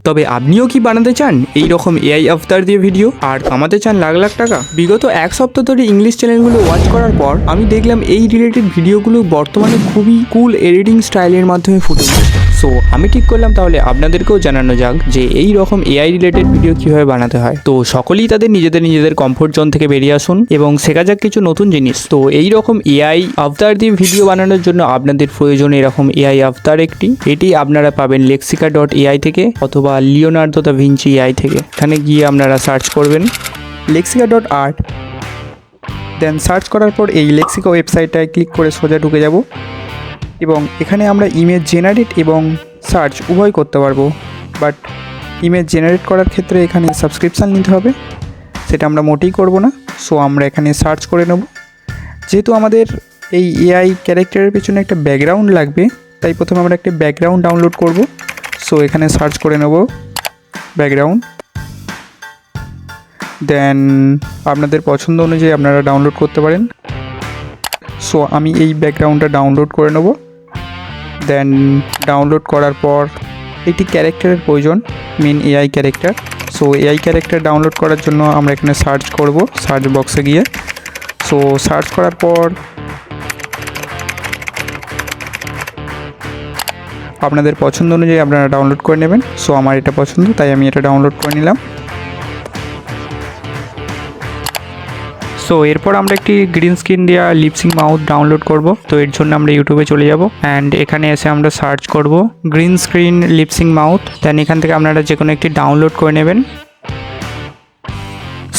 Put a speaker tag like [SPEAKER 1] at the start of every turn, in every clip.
[SPEAKER 1] তবে আপনিও কি বানাতে চান এই রকম এআই আফতার দিয়ে ভিডিও আর কামাতে চান লাখ লাখ টাকা? বিগত এক সপ্তাহ ধরে ইংলিশ চ্যানেলগুলো ওয়াচ করার পর আমি দেখলাম এই রিলেটেড ভিডিওগুলো বর্তমানে খুবই কুল এডিটিং স্টাইলের মাধ্যমে ফুটে উঠেছে। সো আমি ঠিক করলাম তাহলে আপনাদেরকেও জানানো যাক যে এই রকম এআই রিলেটেড ভিডিও কিভাবে বানাতে হয়। তো সকলেই তাদের নিজেদের কমফোর্ট জোন থেকে বেরিয়ে আসুন এবং শেখা যাক কিছু নতুন জিনিস। তো এই রকম এআই আফতার দিয়ে ভিডিও বানানোর জন্য আপনাদের প্রয়োজন এরকম এআই আফতার একটি। এটি আপনারা পাবেন lexica.ai থেকে অথবা লিওনার্দো দা ভিঞ্চি এআই থেকে। এখানে গিয়ে আপনারা সার্চ করবেন lexica.art, দেন সার্চ করার পর এই লেক্সিকা ওয়েবসাইটটায় ক্লিক করে সোজা ঢুকে যাব এবং এখানে আমরা ইমেজ জেনারেট এবং সার্চ উভয় করতে পারবো। বাট ইমেজ জেনারেট করার ক্ষেত্রে এখানে সাবস্ক্রিপশান নিতে হবে, সেটা আমরা মোটেই করব না। সো আমরা এখানে সার্চ করে নেব। যেহেতু আমাদের এই এআই ক্যারেক্টারের পিছনে একটা ব্যাকগ্রাউন্ড লাগবে, তাই প্রথমে আমরা একটা ব্যাকগ্রাউন্ড ডাউনলোড করব। সো এখানে সার্চ করে নেব ব্যাকগ্রাউন্ড, দেন আপনাদের পছন্দ অনুযায়ী আপনারা ডাউনলোড করতে পারেন। সো আমি এই ব্যাকগ্রাউন্ডটা ডাউনলোড করে নেব। দেন ডাউনলোড করার পর একটি ক্যারেক্টারের প্রয়োজন, main AI character. So AI character download করার জন্য আমরা এখানে সার্চ করব, সার্চ বক্সে গিয়ে। সো সার্চ করার পর আপনাদের পছন্দ অনুযায়ী আপনারা ডাউনলোড করে নেবেন। সো আমার এটা পছন্দ, তাই আমি এটা ডাউনলোড করে নিলাম। সো এরপর আমরা একটি গ্রিন স্ক্রিন দেওয়া লিপসিং মাউথ ডাউনলোড করব। তো এর জন্য আমরা ইউটিউবে চলে যাব অ্যান্ড এখানে এসে আমরা সার্চ করব গ্রিন স্ক্রিন লিপসিং মাউথ। দেন এখান থেকে আপনারা যে কোনো একটি ডাউনলোড করে নেবেন।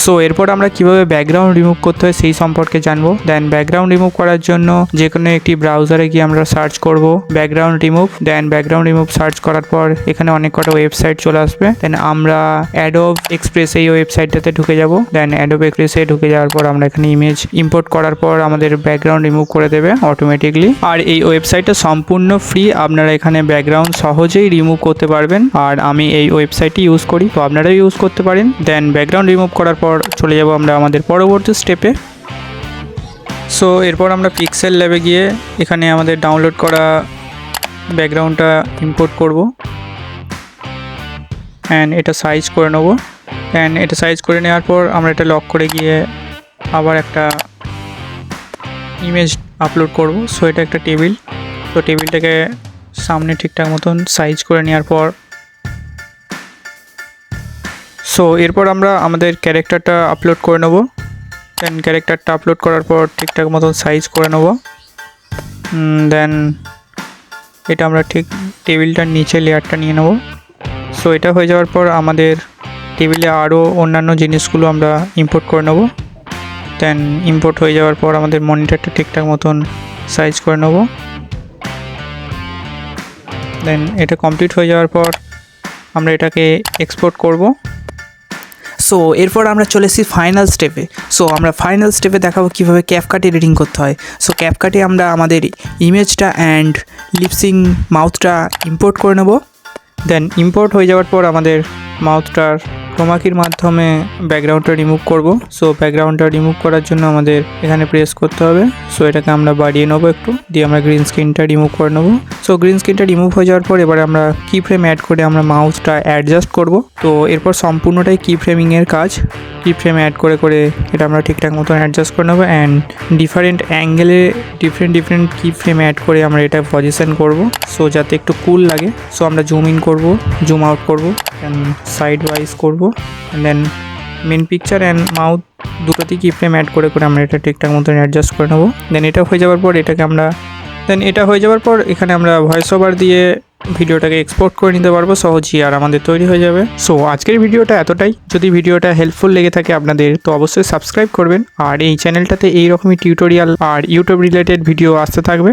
[SPEAKER 1] সো এরপর আমরা কিভাবে ব্যাকগ্রাউন্ড রিমুভ করতে হয় সেই সম্পর্কে জানবো। দেন ব্যাকগ্রাউন্ড রিমুভ করার জন্য যে কোনো একটি ব্রাউজারে গিয়ে আমরা সার্চ করব ব্যাকগ্রাউন্ড রিমুভ। দেন ব্যাকগ্রাউন্ড রিমুভ সার্চ করার পর এখানে অনেক কটা ওয়েবসাইট চলে আসবে। দেন আমরা অ্যাডোব এক্সপ্রেস এই ওয়েবসাইটটাতে ঢুকে যাব। দেন অ্যাডোব এক্সপ্রেসে ঢুকে যাওয়ার পর আমরা এখানে ইমেজ ইম্পোর্ট করার পর আমাদের ব্যাকগ্রাউন্ড রিমুভ করে দেবে অটোমেটিকলি। আর এই ওয়েবসাইটটা সম্পূর্ণ ফ্রি, আপনারা এখানে ব্যাকগ্রাউন্ড সহজেই রিমুভ করতে পারবেন। আর আমি এই ওয়েবসাইটটি ইউজ করি, তো আপনারাও ইউজ করতে পারেন। দেন ব্যাকগ্রাউন্ড রিমুভ করার পর চলে যাব আমরা আমাদের পরবর্তী স্টেপে। সো এরপর আমরা পিক্সেল ল্যাবে গিয়ে এখানে আমাদের ডাউনলোড করা ব্যাকগ্রাউন্ডটা ইম্পোর্ট করব অ্যান্ড এটা সাইজ করে নেব। অ্যান্ড এটা সাইজ করে নেওয়ার পর আমরা এটা লক করে গিয়ে আবার একটা ইমেজ আপলোড করব। সো এটা একটা টেবিল, তো টেবিলটাকে সামনে ঠিকঠাক মতন সাইজ করে নেওয়ার পর সো এরপর আমরা আমাদের ক্যারেক্টারটা আপলোড করে নেব। দেন ক্যারেক্টারটা আপলোড করার পর ঠিকঠাক মতন সাইজ করে নেব। দেন এটা আমরা ঠিক টেবিলটার নিচে লেয়ারটা নিয়ে নেব। সো এটা হয়ে যাওয়ার পর আমাদের টেবিলে আরও অন্যান্য জিনিসগুলো আমরা ইম্পোর্ট করে নেব। দেন ইম্পোর্ট হয়ে যাওয়ার পর আমাদের মনিটরটা ঠিকঠাক মতন সাইজ করে নেব। দেন এটা কমপ্লিট হয়ে যাওয়ার পর আমরা এটাকে এক্সপোর্ট করব।
[SPEAKER 2] সো এরপর আমরা চলে এসেছি ফাইনাল স্টেপে। সো আমরা ফাইনাল স্টেপে দেখাবো কীভাবে ক্যাপকাট এডিটিং করতে হয়। সো ক্যাপকাটে আমরা আমাদের ইমেজটা অ্যান্ড লিপসিং মাউথটা ইম্পোর্ট করে নেব।
[SPEAKER 1] দেন ইম্পোর্ট হয়ে যাওয়ার পর আমাদের মাউথটার ক্রোমাকির মাধ্যমে ব্যাকগ্রাউন্ডটা রিমুভ করব। সো ব্যাকগ্রাউন্ডটা রিমুভ করার জন্য আমাদের এখানে প্রেস করতে হবে। সো এটাকে আমরা বাড়িয়ে নেবো একটু, দিয়ে আমরা গ্রিন স্ক্রিনটা রিমুভ করে নেবো। সো গ্রিন স্ক্রিনটা রিমুভ হয়ে যাওয়ার পর এবারে আমরা কি ফ্রেম অ্যাড করে আমরা মাউথটা অ্যাডজাস্ট করব। তো এরপর সম্পূর্ণটাই কি ফ্রেমিংয়ের কাজ। কি ফ্রেম অ্যাড করে করে এটা আমরা ঠিকঠাক মতন অ্যাডজাস্ট করে নেবো অ্যান্ড ডিফারেন্ট অ্যাঙ্গেলে ডিফারেন্ট কি ফ্রেম অ্যাড করে আমরা এটা পজিশন করব। সো যাতে একটু কুল লাগে। সো আমরা জুম ইন করব, জুম আউট করব অ্যান্ড সাইড ওয়াইজ করব। দেন মেন পিকচার অ্যান্ড মাউথ দুটোতেই কি ফ্রেম অ্যাড করে করে আমরা এটা ঠিকঠাক মতন অ্যাডজাস্ট করে নেবো। দেন এটা হয়ে যাওয়ার পর এখানে আমরা ভয়েস ওভার দিয়ে ভিডিওটাকে এক্সপোর্ট করে নিতে পারবো সহজেই, আর আমাদের তৈরি হয়ে যাবে। সো আজকের ভিডিওটা এতটাই। যদি ভিডিওটা হেল্পফুল লেগে থাকে আপনাদের, তো অবশ্যই সাবস্ক্রাইব করবেন। আর এই চ্যানেলটাতে এইরকমই টিউটোরিয়াল আর ইউটিউব রিলেটেড ভিডিও আসতে থাকবে।